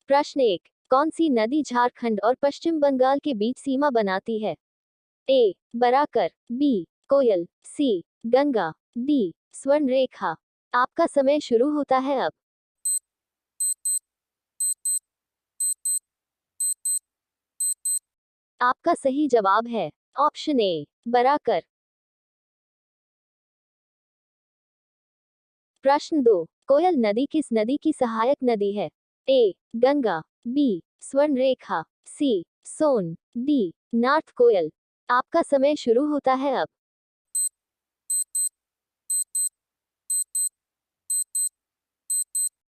प्रश्न 1, कौन सी नदी झारखंड और पश्चिम बंगाल के बीच सीमा बनाती है? ए. बराकर, बी. कोयल, सी. गंगा, डी. स्वर्ण रेखा। आपका समय शुरू होता है अब। आपका सही जवाब है ऑप्शन ए, बराकर। प्रश्न 2, कोयल नदी किस नदी की सहायक नदी है? ए. गंगा, बी. स्वर्ण रेखा, सी. सोन, डी. नॉर्थ कोयल। आपका समय शुरू होता है अब।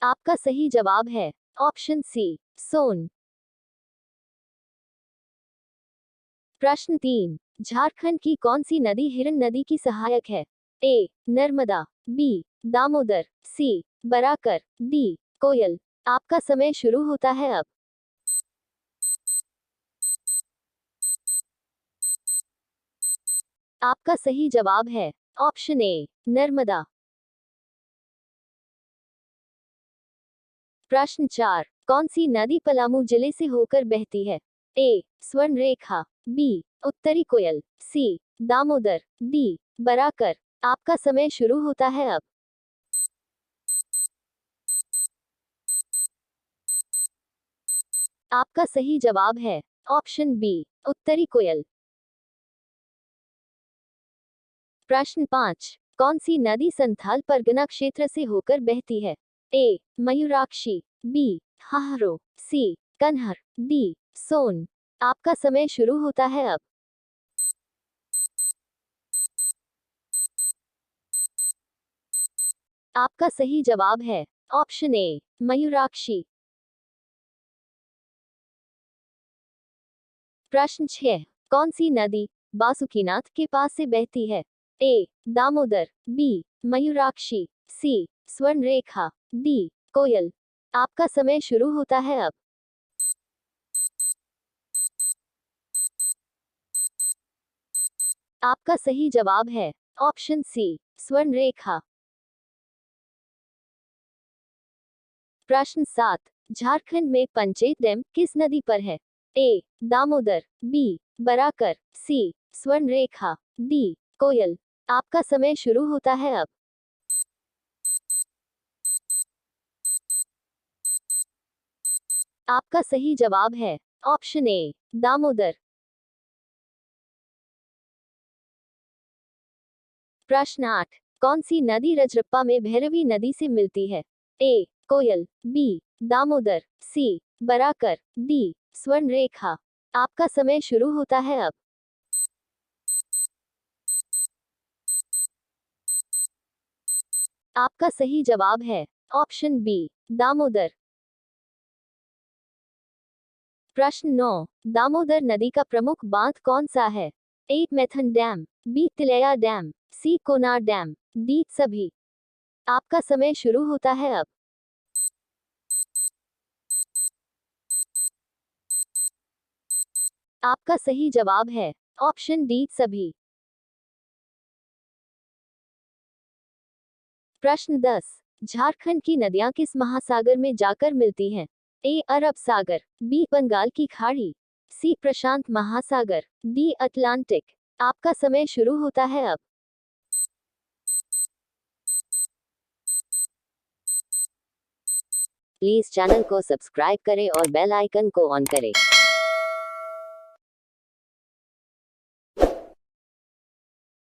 आपका सही जवाब है ऑप्शन सी, सोन। प्रश्न 3, झारखंड की कौन सी नदी हिरन नदी की सहायक है? ए. नर्मदा, बी. दामोदर, सी. बराकर, डी. कोयल। आपका समय शुरू होता है अब। आपका सही जवाब है ऑप्शन ए, नर्मदा। प्रश्न 4, कौन सी नदी पलामू जिले से होकर बहती है? ए. स्वर्ण रेखा, बी. उत्तरी कोयल, सी. दामोदर, डी. बराकर। आपका समय शुरू होता है अब। आपका सही जवाब है ऑप्शन बी, उत्तरी कोयल। प्रश्न 5, कौन सी नदी संथाल परगना क्षेत्र से होकर बहती है? ए. मयूराक्षी, बी. हाहरो, सी. कन्हर, डी. सोन। आपका समय शुरू होता है अब। आपका सही जवाब है ऑप्शन ए, मयूराक्षी। प्रश्न 6, कौन सी नदी बासुकीनाथ के पास से बहती है? ए. दामोदर, बी. मयूराक्षी, सी. स्वर्ण रेखा, डी. कोयल। आपका समय शुरू होता है अब। आपका सही जवाब है ऑप्शन सी, स्वर्ण रेखा। प्रश्न 7, झारखंड में पंचेत डैम किस नदी पर है? ए. दामोदर, बी. बराकर, सी. स्वर्ण रेखा, डी. कोयल। आपका समय शुरू होता है अब। आपका सही जवाब है ऑप्शन ए, दामोदर। प्रश्न 8, कौन सी नदी रजरप्पा में भैरवी नदी से मिलती है? ए. कोयल, बी. दामोदर, सी. बराकर, डी. स्वर्ण रेखा। आपका समय शुरू होता है अब। आपका सही जवाब है ऑप्शन बी, दामोदर। प्रश्न 9, दामोदर नदी का प्रमुख बांध कौन सा है? A. Maithon dam, B. Tilaiya dam, C. Konar dam, D. सभी। आपका समय शुरू होता है अब। आपका सही जवाब है ऑप्शन डी, सभी। प्रश्न 10, झारखंड की नदियां किस महासागर में जाकर मिलती हैं? ए. अरब सागर, बी. बंगाल की खाड़ी, सी. प्रशांत महासागर, डी. अटलांटिक। आपका समय शुरू होता है अब। प्लीज चैनल को सब्सक्राइब करें और बेल आइकन को ऑन करें।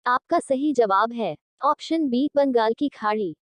आपका सही जवाब है ऑप्शन बी, बंगाल की खाड़ी।